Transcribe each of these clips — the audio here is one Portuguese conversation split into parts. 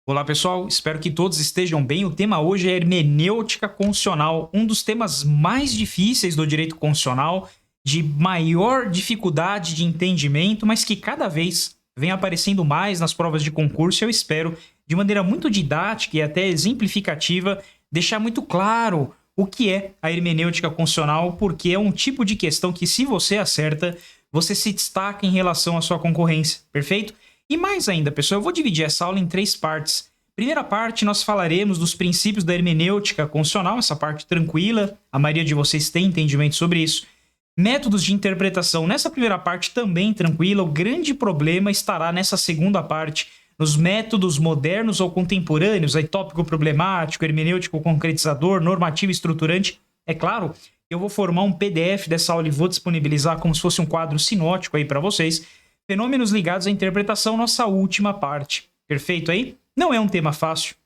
Olá pessoal, espero que todos estejam bem. O tema hoje é hermenêutica constitucional, um dos temas mais difíceis do direito constitucional, de maior dificuldade de entendimento, mas que cada vez vem aparecendo mais nas provas de concurso. Eu espero, de maneira muito didática e até exemplificativa, deixar muito claro o que é a hermenêutica constitucional, porque é um tipo de questão que, se você acerta, você se destaca em relação à sua concorrência, perfeito? E mais ainda, pessoal, eu vou dividir essa aula em 3 partes. Primeira parte, nós falaremos dos princípios da hermenêutica constitucional, essa parte tranquila, a maioria de vocês tem entendimento sobre isso. Métodos de interpretação, nessa primeira parte também tranquila, o grande problema estará nessa segunda parte, nos métodos modernos ou contemporâneos, aí tópico problemático, hermenêutico concretizador, normativo estruturante. É claro, eu vou formar um PDF dessa aula e vou disponibilizar como se fosse um quadro sinótico aí para vocês. Fenômenos ligados à interpretação, nossa última parte. Perfeito aí? Não é um tema fácil.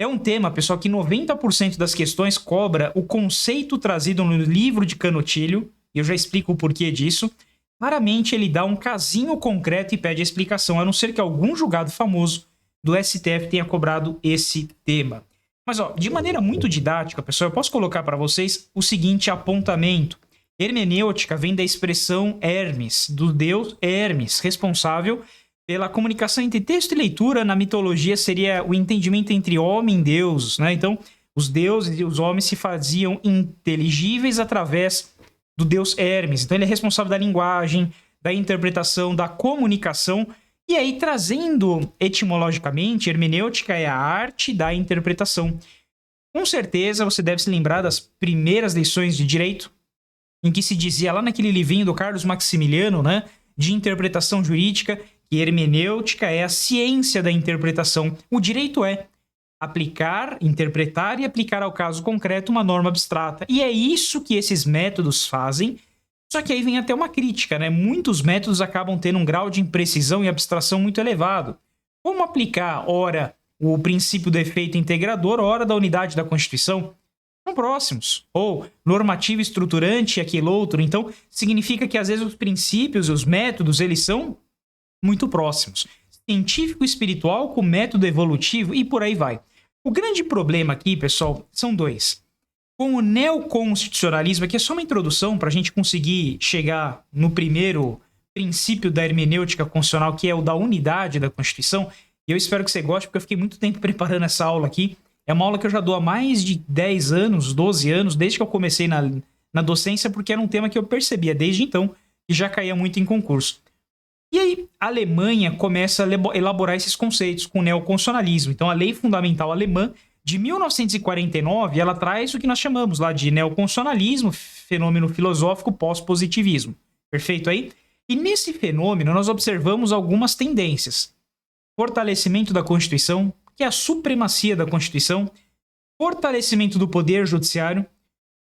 É um tema, pessoal, que 90% das questões cobra o conceito trazido no livro de Canutilho, e eu já explico o porquê disso. Claramente ele dá um casinho concreto e pede a explicação, a não ser que algum julgado famoso do STF tenha cobrado esse tema. Mas, de maneira muito didática, pessoal, eu posso colocar para vocês o seguinte apontamento. Hermenêutica vem da expressão Hermes, do deus Hermes, responsável pela comunicação entre texto e leitura. Na mitologia seria o entendimento entre homem e deus, né? Então, os deuses e os homens se faziam inteligíveis através do deus Hermes. Então, ele é responsável da linguagem, da interpretação, da comunicação. E aí, trazendo etimologicamente, hermenêutica é a arte da interpretação. Com certeza, você deve se lembrar das primeiras lições de direito, em que se dizia lá naquele livrinho do Carlos Maximiliano, né, de interpretação jurídica, que hermenêutica é a ciência da interpretação. O direito é aplicar, interpretar e aplicar ao caso concreto uma norma abstrata. E é isso que esses métodos fazem, só que aí vem até uma crítica, né? Muitos métodos acabam tendo um grau de imprecisão e abstração muito elevado. Como aplicar, ora, o princípio do efeito integrador, ora da unidade da Constituição? São próximos. Ou normativo estruturante e aquele outro. Então, significa que às vezes os princípios e os métodos, eles são muito próximos. Científico espiritual com método evolutivo e por aí vai. O grande problema aqui, pessoal, são 2. Com o neoconstitucionalismo, aqui é só uma introdução para a gente conseguir chegar no primeiro princípio da hermenêutica constitucional, que é o da unidade da Constituição. E eu espero que você goste, porque eu fiquei muito tempo preparando essa aula aqui. É uma aula que eu já dou há mais de 10 anos, 12 anos, desde que eu comecei na docência, porque era um tema que eu percebia desde então e já caía muito em concurso. E aí, a Alemanha começa a elaborar esses conceitos com o neoconstitucionalismo. Então, a Lei Fundamental Alemã, de 1949, ela traz o que nós chamamos lá de neoconstitucionalismo, fenômeno filosófico pós-positivismo. Perfeito aí? E nesse fenômeno, nós observamos algumas tendências. Fortalecimento da Constituição, que é a supremacia da Constituição, fortalecimento do poder judiciário,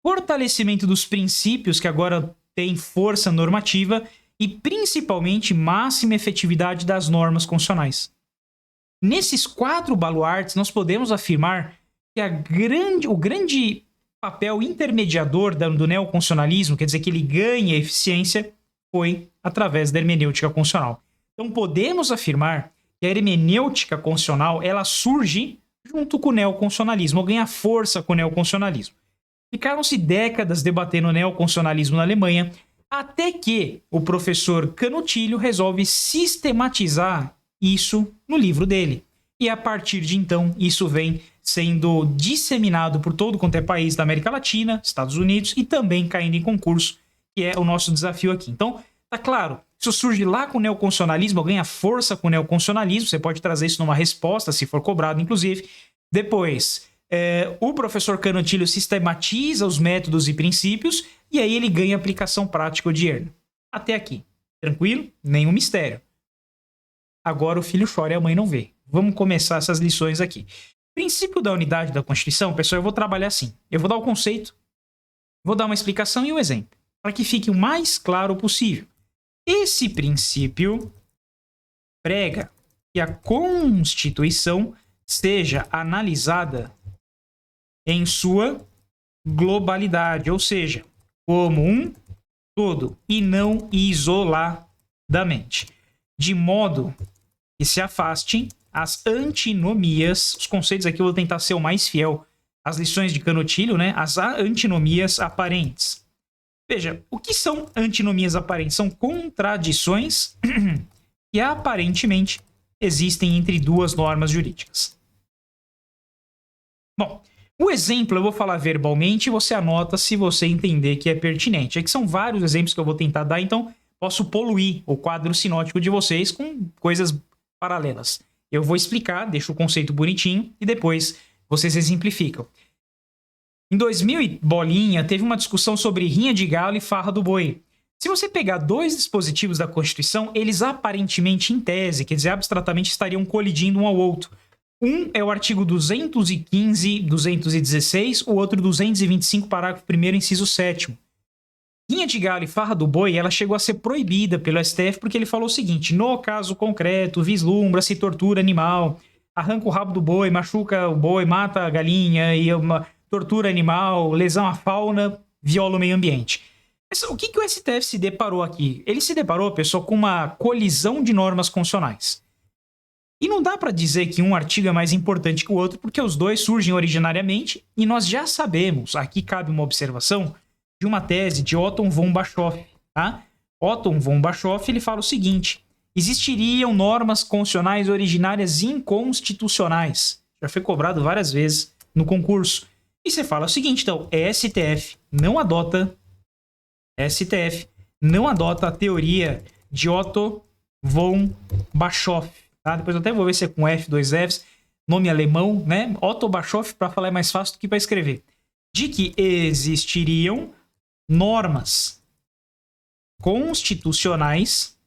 fortalecimento dos princípios que agora têm força normativa e, principalmente, máxima efetividade das normas constitucionais. Nesses 4 baluartes, nós podemos afirmar que o grande papel intermediador do neoconstitucionalismo, quer dizer que ele ganha eficiência, foi através da hermenêutica constitucional. Então, podemos afirmar que a hermenêutica constitucional, ela surge junto com o neoconstitucionalismo, ou ganha força com o neoconstitucionalismo. Ficaram-se décadas debatendo o neoconstitucionalismo na Alemanha, até que o professor Canutilho resolve sistematizar isso no livro dele. E a partir de então, isso vem sendo disseminado por todo quanto é país da América Latina, Estados Unidos, e também caindo em concurso, que é o nosso desafio aqui. Então, tá claro, isso surge lá com o neoconstitucionalismo, ganha força com o neoconstitucionalismo, você pode trazer isso numa resposta, se for cobrado, inclusive. Depois, o professor Canutilho sistematiza os métodos e princípios, e aí ele ganha aplicação prática odierna. Até aqui. Tranquilo? Nenhum mistério. Agora o filho chora e a mãe não vê. Vamos começar essas lições aqui. Princípio da unidade da Constituição, pessoal, eu vou trabalhar assim. Eu vou dar o conceito, vou dar uma explicação e um exemplo, para que fique o mais claro possível. Esse princípio prega que a Constituição seja analisada em sua globalidade, ou seja, como um todo e não isoladamente, de modo que se afaste as antinomias, os conceitos aqui eu vou tentar ser o mais fiel às lições de Canotilho, né? As antinomias aparentes. Veja, o que são antinomias aparentes? São contradições que aparentemente existem entre duas normas jurídicas. Bom, o exemplo eu vou falar verbalmente e você anota se você entender que é pertinente. Aqui são vários exemplos que eu vou tentar dar, então posso poluir o quadro sinótico de vocês com coisas paralelas. Eu vou explicar, deixo o conceito bonitinho e depois vocês exemplificam. Em 2000 e bolinha, teve uma discussão sobre rinha de galo e farra do boi. Se você pegar dois dispositivos da Constituição, eles aparentemente, em tese, quer dizer, abstratamente, estariam colidindo um ao outro. Um é o artigo 215, 216, o outro 225, parágrafo 1º, inciso 7º. Rinha de galo e farra do boi, ela chegou a ser proibida pelo STF porque ele falou o seguinte: no caso concreto, vislumbra-se tortura animal, arranca o rabo do boi, machuca o boi, mata a galinha e uma tortura animal, lesão à fauna, viola o meio ambiente. Mas o que o STF se deparou aqui? Ele se deparou, pessoal, com uma colisão de normas constitucionais. E não dá para dizer que um artigo é mais importante que o outro, porque os dois surgem originariamente e nós já sabemos, aqui cabe uma observação, de uma tese de Otto von Bischoff. Tá? Otto von Bischoff, ele fala o seguinte: existiriam normas constitucionais originárias inconstitucionais. Já foi cobrado várias vezes no concurso. E você fala o seguinte, então, STF não adota a teoria de Otto von Bischoff. Tá? Depois eu até vou ver se é com F, dois Fs, nome alemão, né? Otto Bischoff, para falar é mais fácil do que para escrever. De que existiriam normas constitucionais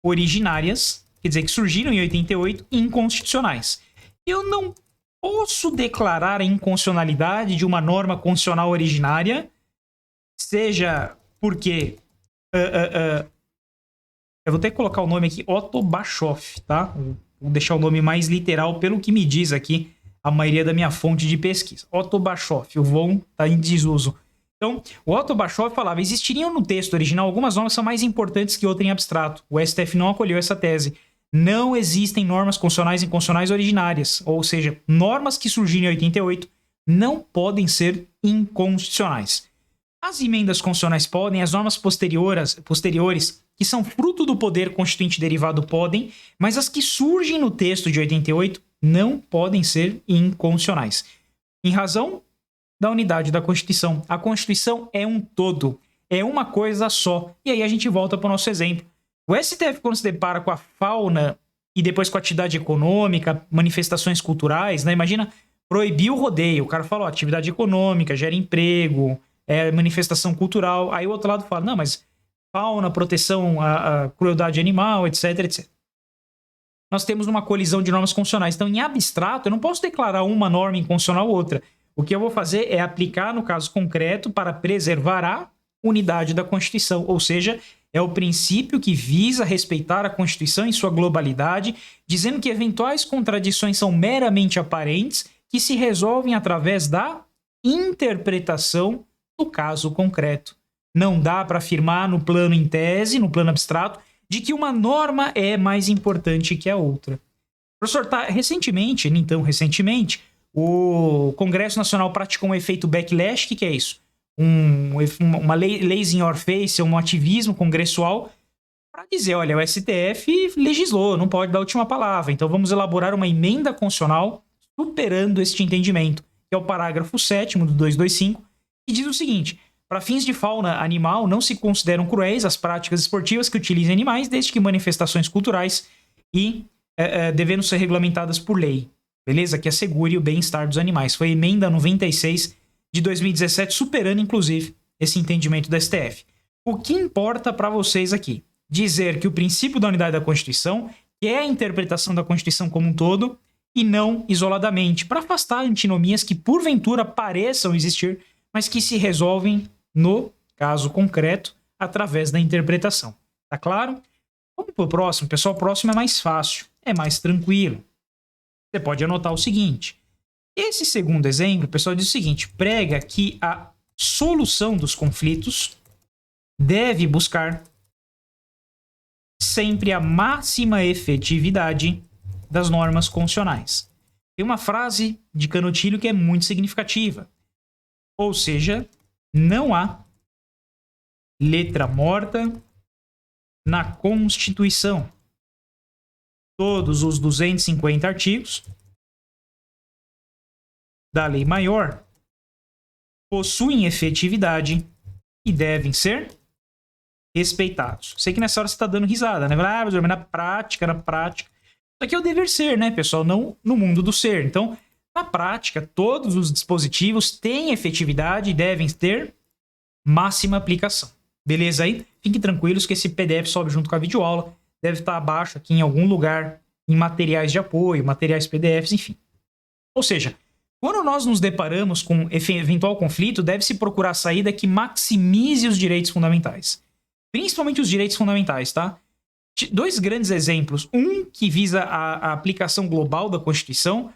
originárias, quer dizer, que surgiram em 88, inconstitucionais. Eu não posso declarar a inconstitucionalidade de uma norma constitucional originária, seja porque... eu vou ter que colocar o nome aqui, Otto Bischoff, tá? Vou deixar o nome mais literal pelo que me diz aqui a maioria da minha fonte de pesquisa. Otto Bischoff, o von está em desuso. Então, o Otto Bischoff falava: existiriam no texto original algumas normas que são mais importantes que outras em abstrato. O STF não acolheu essa tese. Não existem normas constitucionais e inconstitucionais originárias, ou seja, normas que surgiram em 88 não podem ser inconstitucionais. As emendas constitucionais podem, as normas posteriores, que são fruto do poder constituinte derivado, podem, mas as que surgem no texto de 88 não podem ser inconstitucionais. Em razão da unidade da Constituição. A Constituição é um todo, é uma coisa só. E aí a gente volta para o nosso exemplo. O STF, quando se depara com a fauna e depois com a atividade econômica, manifestações culturais, né? Imagina, proibir o rodeio. O cara falou, atividade econômica, gera emprego, manifestação cultural. Aí o outro lado fala, não, mas fauna, proteção à crueldade animal, etc, etc. Nós temos uma colisão de normas constitucionais. Então, em abstrato, eu não posso declarar uma norma inconstitucional ou outra. O que eu vou fazer é aplicar no caso concreto para preservar a unidade da Constituição, ou seja, é o princípio que visa respeitar a Constituição em sua globalidade, dizendo que eventuais contradições são meramente aparentes, que se resolvem através da interpretação do caso concreto. Não dá para afirmar no plano em tese, no plano abstrato, de que uma norma é mais importante que a outra. Professor, recentemente, o Congresso Nacional praticou um efeito backlash. O que é isso? Uma lays in your face, um ativismo congressual para dizer, olha, o STF legislou, não pode dar a última palavra. Então vamos elaborar uma emenda constitucional superando este entendimento, que é o parágrafo 7º do 225, que diz o seguinte: para fins de fauna animal, não se consideram cruéis as práticas esportivas que utilizem animais, desde que manifestações culturais e devendo ser regulamentadas por lei. Beleza? Que assegure o bem-estar dos animais. Foi a emenda 96 de 2017, superando, inclusive, esse entendimento da STF. O que importa para vocês aqui? Dizer que o princípio da unidade da Constituição é a interpretação da Constituição como um todo e não isoladamente, para afastar antinomias que, porventura, pareçam existir, mas que se resolvem no caso concreto através da interpretação. Tá claro? Vamos para o próximo. Pessoal, o próximo é mais fácil, é mais tranquilo. Você pode anotar o seguinte. Esse segundo exemplo, o pessoal diz o seguinte: prega que a solução dos conflitos deve buscar sempre a máxima efetividade das normas constitucionais. Tem uma frase de Canutilho que é muito significativa. Ou seja, não há letra morta na Constituição. Todos os 250 artigos da Lei Maior possuem efetividade e devem ser respeitados. Sei que nessa hora você está dando risada, né? Mas na prática. Isso aqui é o dever ser, né, pessoal? Não no mundo do ser. Então, na prática, todos os dispositivos têm efetividade e devem ter máxima aplicação. Beleza aí? Fiquem tranquilos que esse PDF sobe junto com a videoaula. Deve estar abaixo aqui em algum lugar, em materiais de apoio, materiais PDFs, enfim. Ou seja, quando nós nos deparamos com eventual conflito, deve-se procurar a saída que maximize os direitos fundamentais. Principalmente os direitos fundamentais, tá? Dois grandes exemplos. Um que visa a aplicação global da Constituição,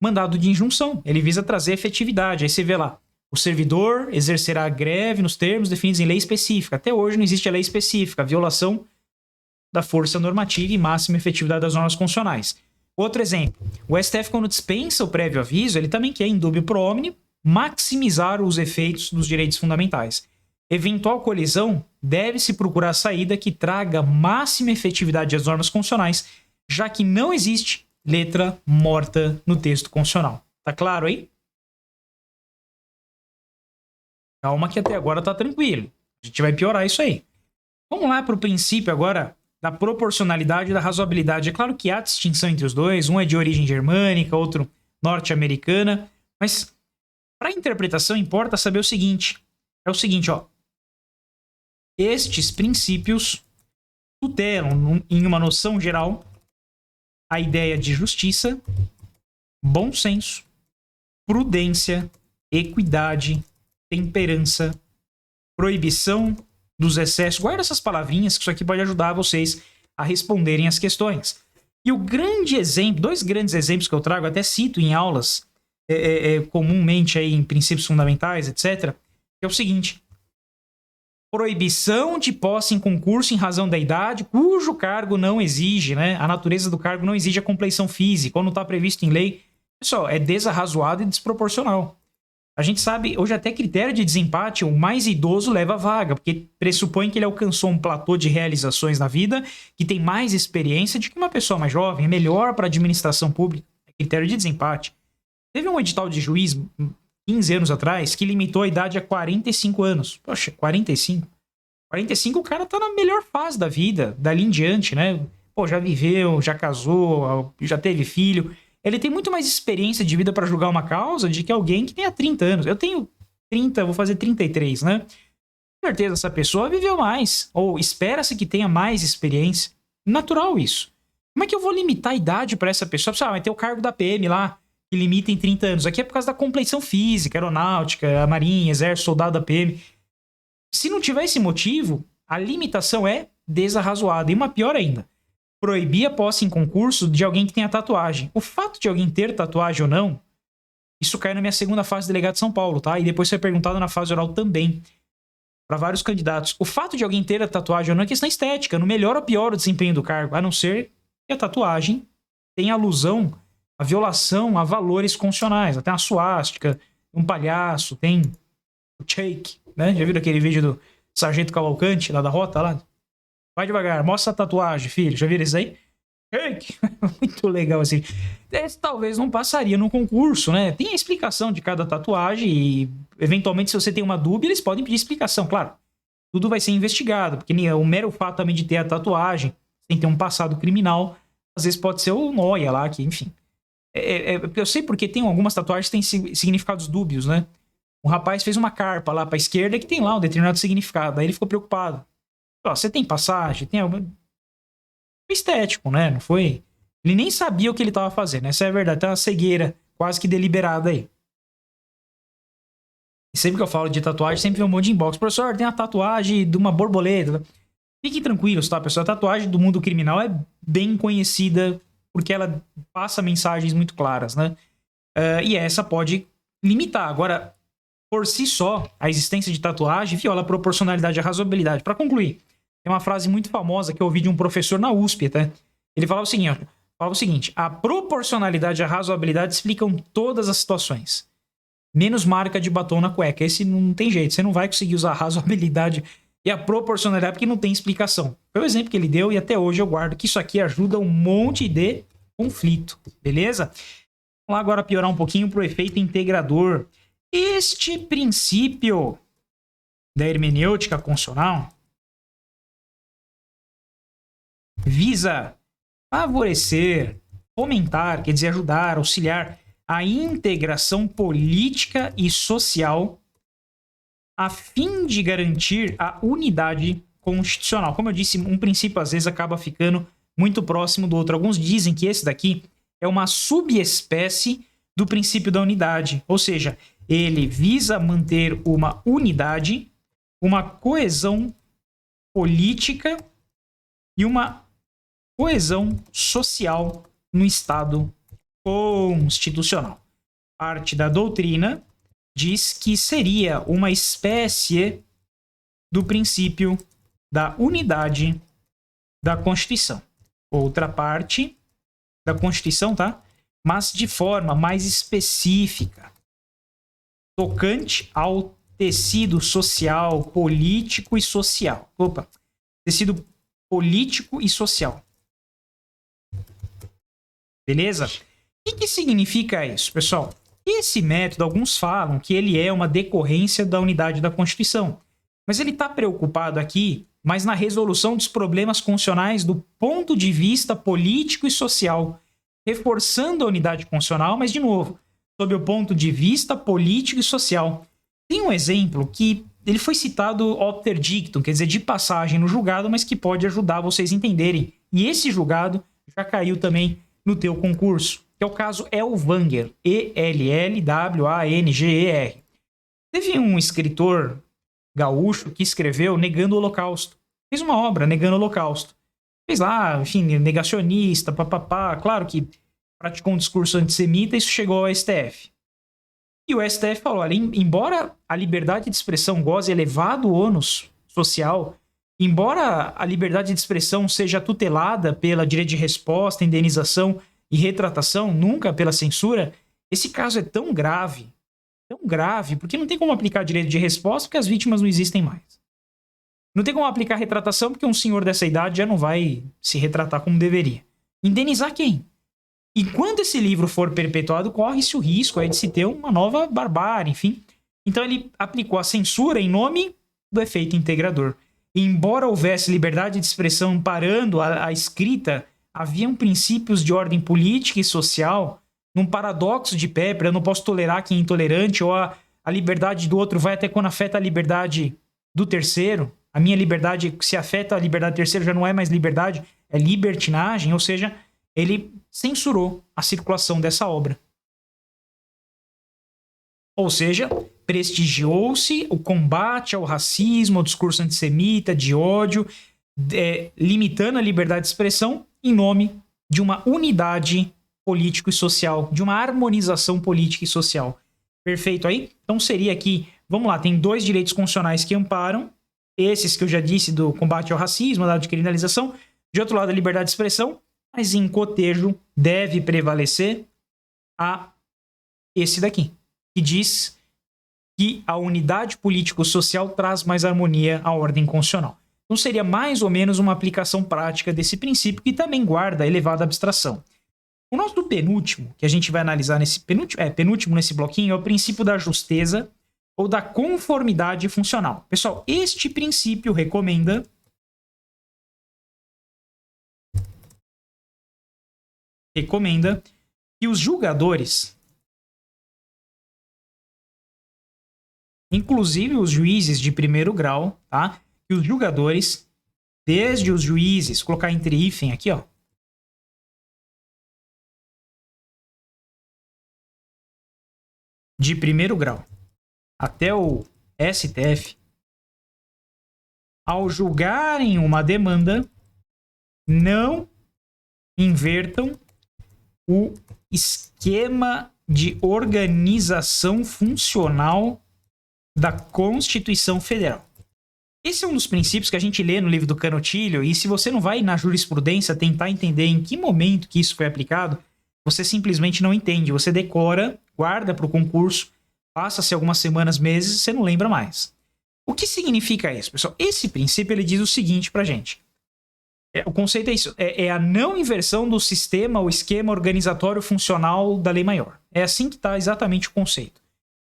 mandado de injunção. Ele visa trazer efetividade. Aí você vê lá, o servidor exercerá a greve nos termos definidos em lei específica. Até hoje não existe a lei específica. Violação da força normativa e máxima efetividade das normas constitucionais. Outro exemplo. O STF, quando dispensa o prévio aviso, ele também quer, em dúbio pro omni, maximizar os efeitos dos direitos fundamentais. Eventual colisão, deve-se procurar a saída que traga máxima efetividade às normas constitucionais, já que não existe letra morta no texto constitucional. Tá claro aí? Calma que até agora tá tranquilo. A gente vai piorar isso aí. Vamos lá para o princípio agora da proporcionalidade e da razoabilidade. É claro que há distinção entre os dois. Um é de origem germânica, outro norte-americana. Mas para a interpretação importa saber o seguinte. É o seguinte, ó. Estes princípios tutelam, em uma noção geral, a ideia de justiça, bom senso, prudência, equidade, temperança, proibição dos excessos. Guarda essas palavrinhas que isso aqui pode ajudar vocês a responderem as questões. E o grande exemplo, dois grandes exemplos que eu trago, até cito em aulas, comumente aí em princípios fundamentais, etc., é o seguinte. Proibição de posse em concurso em razão da idade, cujo cargo não exige, né? A natureza do cargo não exige a compleição física, ou não está previsto em lei. Pessoal, é desarrazoado e desproporcional. A gente sabe, hoje até critério de desempate, o mais idoso leva a vaga, porque pressupõe que ele alcançou um platô de realizações na vida, que tem mais experiência de que uma pessoa mais jovem, é melhor para a administração pública. É critério de desempate. Teve um edital de juiz 15 anos atrás que limitou a idade a 45 anos. Poxa, 45? 45 o cara tá na melhor fase da vida, dali em diante, né? Pô, já viveu, já casou, já teve filho. Ele tem muito mais experiência de vida para julgar uma causa do que alguém que tenha 30 anos. Eu tenho 30, vou fazer 33, né? Com certeza essa pessoa viveu mais, ou espera-se que tenha mais experiência. Natural isso. Como é que eu vou limitar a idade para essa pessoa? Vai ter o cargo da PM lá, que limita em 30 anos. Aqui é por causa da compleição física, aeronáutica, a marinha, exército, soldado da PM. Se não tiver esse motivo, a limitação é desarrazoada. E uma pior ainda. Proibir a posse em concurso de alguém que tenha tatuagem. O fato de alguém ter tatuagem ou não, isso cai na minha segunda fase de delegado de São Paulo, tá? E depois foi perguntado na fase oral também, para vários candidatos. O fato de alguém ter a tatuagem ou não é questão estética, não melhora ou piora o desempenho do cargo, a não ser que a tatuagem tenha alusão a violação a valores constitucionais. Tem uma suástica, um palhaço, tem o shake, né? Já viram aquele vídeo do Sargento Cavalcante, lá da Rota, lá? Vai devagar, mostra a tatuagem, filho. Já viram isso aí? Shake! Muito legal, assim. Esse talvez não passaria no concurso, né? Tem a explicação de cada tatuagem e, eventualmente, se você tem uma dúvida, eles podem pedir explicação, claro. Tudo vai ser investigado, porque o mero fato também de ter a tatuagem, sem ter um passado criminal, às vezes pode ser o noia lá, que, enfim. Eu sei porque tem algumas tatuagens que têm significados dúbios, né? Um rapaz fez uma carpa lá pra esquerda que tem lá um determinado significado. Aí ele ficou preocupado. Você tem passagem? Tem algum... estético, né? Não foi... Ele nem sabia o que ele tava fazendo. Essa é a verdade. Tem uma cegueira quase que deliberada aí. E sempre que eu falo de tatuagem, sempre vem um monte de inbox. Professor, tem a tatuagem de uma borboleta. Fiquem tranquilos, tá, pessoal? A tatuagem do mundo criminal é bem conhecida porque ela passa mensagens muito claras, né? E essa pode limitar. Agora, por si só, a existência de tatuagem viola a proporcionalidade e a razoabilidade. Para concluir, tem uma frase muito famosa que eu ouvi de um professor na USP, tá? Ele falava o seguinte, fala o seguinte: a proporcionalidade e a razoabilidade explicam todas as situações. Menos marca de batom na cueca. Esse não tem jeito. Você não vai conseguir usar a razoabilidade e a proporcionalidade porque não tem explicação. Foi o exemplo que ele deu e até hoje eu guardo que isso aqui ajuda um monte de conflito. Beleza? Vamos lá agora piorar um pouquinho para o efeito integrador. Este princípio da hermenêutica constitucional visa favorecer, fomentar, quer dizer, ajudar, auxiliar a integração política e social a fim de garantir a unidade constitucional. Como eu disse, um princípio às vezes acaba ficando muito próximo do outro. Alguns dizem que esse daqui é uma subespécie do princípio da unidade, ou seja, ele visa manter uma unidade, uma coesão política e uma coesão social no Estado constitucional. Parte da doutrina diz que seria uma espécie do princípio da unidade da Constituição. Outra parte da Constituição, tá? Mas de forma mais específica, tocante ao tecido social, político e social. Tecido político e social. Beleza? O que significa isso, pessoal? Esse método, alguns falam que ele é uma decorrência da unidade da Constituição. Mas ele está preocupado aqui, mas na resolução dos problemas constitucionais do ponto de vista político e social, reforçando a unidade constitucional, mas, de novo, sob o ponto de vista político e social. Tem um exemplo que ele foi citado opter dictum, quer dizer, de passagem no julgado, mas que pode ajudar vocês a entenderem. E esse julgado já caiu também no teu concurso, que é o caso Ellwanger, E-L-L-W-A-N-G-E-R. Teve um escritor gaúcho que escreveu negando o Holocausto. Fez uma obra negando o Holocausto. Fez lá, enfim, negacionista, papapá. Claro que praticou um discurso antissemita e isso chegou ao STF. E o STF falou, olha, embora a liberdade de expressão goze elevado ônus social, embora a liberdade de expressão seja tutelada pela direito de resposta, indenização e retratação, nunca pela censura, esse caso é tão grave, porque não tem como aplicar direito de resposta porque as vítimas não existem mais. Não tem como aplicar retratação porque um senhor dessa idade já não vai se retratar como deveria. Indenizar quem? E quando esse livro for perpetuado, corre-se o risco aí de se ter uma nova barbárie, enfim. Então ele aplicou a censura em nome do efeito integrador. E embora houvesse liberdade de expressão amparando a escrita, haviam princípios de ordem política e social, num paradoxo de Pepper, eu não posso tolerar quem é intolerante, ou a liberdade do outro vai até quando afeta a liberdade do terceiro. A minha liberdade, se afeta a liberdade do terceiro, já não é mais liberdade, é libertinagem, ou seja, ele censurou a circulação dessa obra. Ou seja, prestigiou-se o combate ao racismo, ao discurso antissemita, de ódio, limitando a liberdade de expressão em nome de uma unidade político e social, de uma harmonização política e social. Perfeito aí? Então seria aqui, vamos lá, tem 2 direitos constitucionais que amparam, esses que eu já disse do combate ao racismo, da criminalização, de outro lado a liberdade de expressão, mas em cotejo deve prevalecer esse daqui, que diz que a unidade político-social traz mais harmonia à ordem constitucional. Então seria mais ou menos uma aplicação prática desse princípio que também guarda elevada abstração. O nosso penúltimo, que a gente vai analisar nesse penúltimo nesse bloquinho, é o princípio da justeza ou da conformidade funcional. Pessoal, este princípio recomenda que os julgadores, inclusive os juízes de primeiro grau, tá? Que os julgadores, desde os juízes, colocar entre hífen aqui, ó, de primeiro grau até o STF, ao julgarem uma demanda, não invertam o esquema de organização funcional da Constituição Federal. Esse é um dos princípios que a gente lê no livro do Canotilho, e se você não vai na jurisprudência tentar entender em que momento que isso foi aplicado, você simplesmente não entende. Você decora, guarda para o concurso, passa-se algumas semanas, meses, e você não lembra mais. O que significa isso, pessoal? Esse princípio ele diz o seguinte pra gente. O conceito é isso, é a não inversão do sistema ou esquema organizatório funcional da lei maior. É assim que está exatamente o conceito.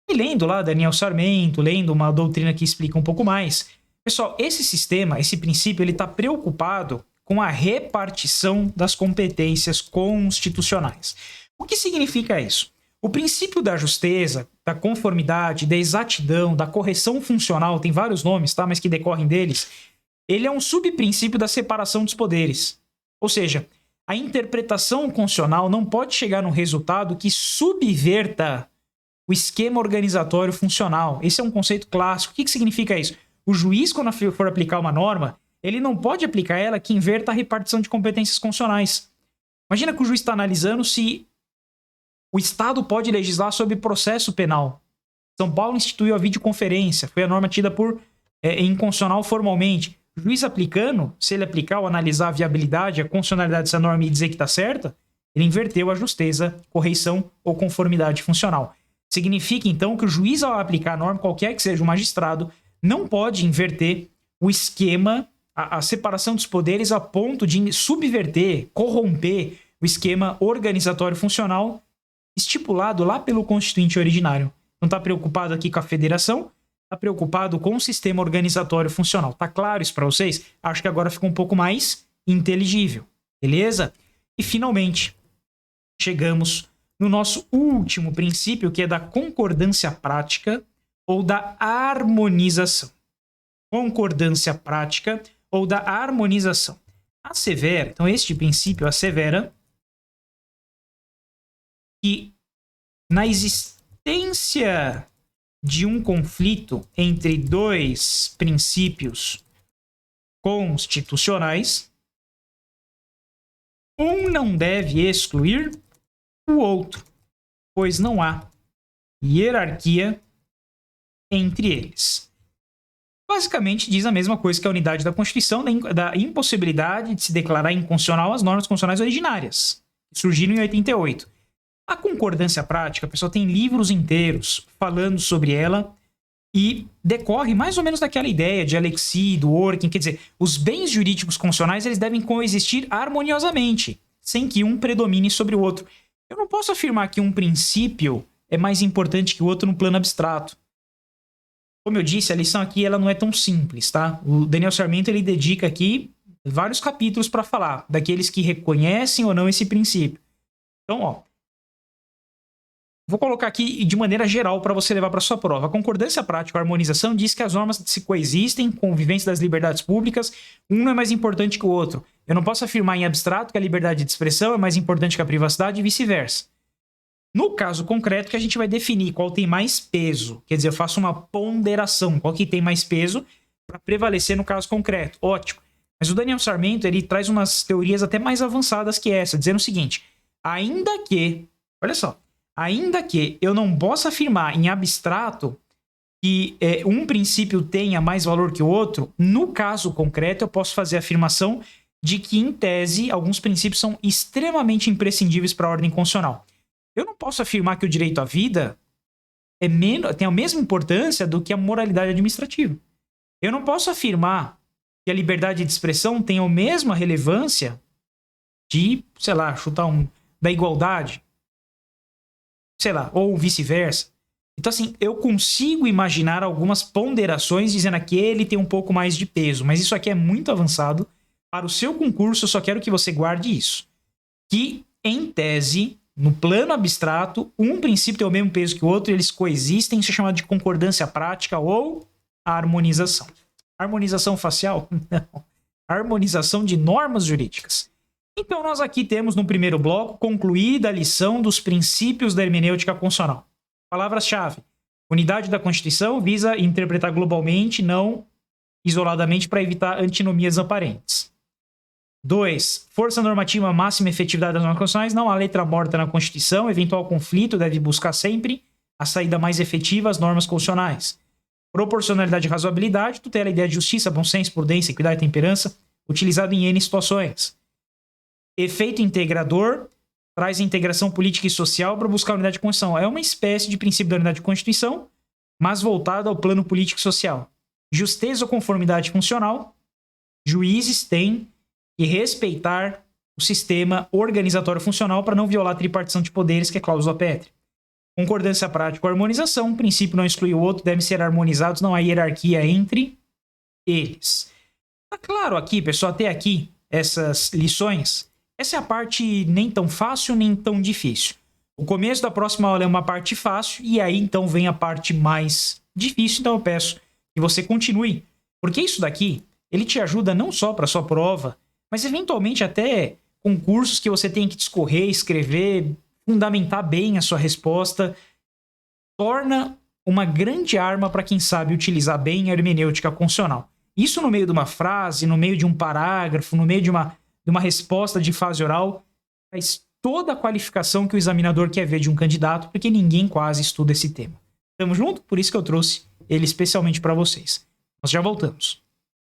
E lendo lá Daniel Sarmento, lendo uma doutrina que explica um pouco mais, pessoal, esse sistema, esse princípio, ele está preocupado com a repartição das competências constitucionais. O que significa isso? O princípio da justeza, da conformidade, da exatidão, da correção funcional, tem vários nomes, tá? Mas que decorrem deles, ele é um subprincípio da separação dos poderes. Ou seja, a interpretação constitucional não pode chegar num resultado que subverta o esquema organizatório funcional. Esse é um conceito clássico. O que significa isso? O juiz, quando for aplicar uma norma, ele não pode aplicar ela que inverta a repartição de competências constitucionais. Imagina que o juiz está analisando se o Estado pode legislar sobre processo penal. São Paulo instituiu a videoconferência, foi a norma tida por inconstitucional formalmente. O juiz aplicando, se ele aplicar ou analisar a viabilidade, a constitucionalidade dessa norma e dizer que está certa, ele inverteu a justeza, correição ou conformidade funcional. Significa, então, que o juiz, ao aplicar a norma, qualquer que seja o magistrado, não pode inverter o esquema, a separação dos poderes a ponto de subverter, corromper o esquema organizatório funcional estipulado lá pelo Constituinte originário. Não está preocupado aqui com a federação, está preocupado com o sistema organizatório funcional. Tá claro isso para vocês? Acho que agora ficou um pouco mais inteligível. Beleza? E finalmente, chegamos no nosso último princípio, que é da concordância prática ou da harmonização. Concordância prática ou da harmonização. Assevera, então este princípio assevera que na existência de um conflito entre dois princípios constitucionais, um não deve excluir o outro, pois não há hierarquia entre eles. Basicamente diz a mesma coisa que a unidade da Constituição, da impossibilidade de se declarar inconstitucional as normas constitucionais originárias, que surgiram em 88. A concordância prática, pessoal, tem livros inteiros falando sobre ela e decorre mais ou menos daquela ideia de Alexis, do Orkin, quer dizer, os bens jurídicos constitucionais eles devem coexistir harmoniosamente, sem que um predomine sobre o outro. Eu não posso afirmar que um princípio é mais importante que o outro no plano abstrato. Como eu disse, a lição aqui ela não é tão simples, tá? O Daniel Sarmento ele dedica aqui vários capítulos para falar daqueles que reconhecem ou não esse princípio. Então, ó, vou colocar aqui de maneira geral para você levar para sua prova. A concordância prática ou harmonização diz que as normas se coexistem, convivência das liberdades públicas, um não é mais importante que o outro. Eu não posso afirmar em abstrato que a liberdade de expressão é mais importante que a privacidade e vice-versa. No caso concreto que a gente vai definir qual tem mais peso, quer dizer, eu faço uma ponderação, qual que tem mais peso para prevalecer no caso concreto. Ótimo. Mas o Daniel Sarmento ele traz umas teorias até mais avançadas que essa, dizendo o seguinte, ainda que eu não possa afirmar em abstrato que um princípio tenha mais valor que o outro, no caso concreto eu posso fazer a afirmação de que, em tese, alguns princípios são extremamente imprescindíveis para a ordem constitucional. Eu não posso afirmar que o direito à vida tem a mesma importância do que a moralidade administrativa. Eu não posso afirmar que a liberdade de expressão tem a mesma relevância de, sei lá, da igualdade, sei lá, ou vice-versa. Então, assim, eu consigo imaginar algumas ponderações dizendo que ele tem um pouco mais de peso, mas isso aqui é muito avançado. Para o seu concurso, eu só quero que você guarde isso. Que, em tese, no plano abstrato, um princípio tem o mesmo peso que o outro, eles coexistem, isso é chamado de concordância prática ou harmonização. Harmonização facial? Não. Harmonização de normas jurídicas. Então, nós aqui temos, no primeiro bloco, concluída a lição dos princípios da hermenêutica constitucional. Palavras-chave. Unidade da Constituição visa interpretar globalmente, não isoladamente, para evitar antinomias aparentes. 2. Força normativa máxima e efetividade das normas constitucionais. Não há letra morta na Constituição. Eventual conflito deve buscar sempre a saída mais efetiva às normas constitucionais. Proporcionalidade e razoabilidade, tutela a ideia de justiça, bom senso, prudência, equidade e temperança, utilizado em N situações. Efeito integrador, traz integração política e social para buscar a unidade de Constituição. É uma espécie de princípio da unidade de Constituição, mas voltado ao plano político e social. Justeza ou conformidade funcional, juízes têm que respeitar o sistema organizatório funcional para não violar a tripartição de poderes, que é cláusula pétrea. Concordância prática ou harmonização, um princípio não exclui o outro, devem ser harmonizados, não há hierarquia entre eles. Tá claro aqui, pessoal, até aqui, essas lições. Essa é a parte nem tão fácil, nem tão difícil. O começo da próxima aula é uma parte fácil, e aí então vem a parte mais difícil, então eu peço que você continue. Porque isso daqui, ele te ajuda não só para sua prova, mas eventualmente até concursos que você tem que discorrer, escrever, fundamentar bem a sua resposta, torna uma grande arma para quem sabe utilizar bem a hermenêutica constitucional. Isso no meio de uma frase, no meio de um parágrafo, no meio de uma resposta de fase oral, faz toda a qualificação que o examinador quer ver de um candidato, porque ninguém quase estuda esse tema. Tamo junto? Por isso que eu trouxe ele especialmente para vocês. Nós já voltamos.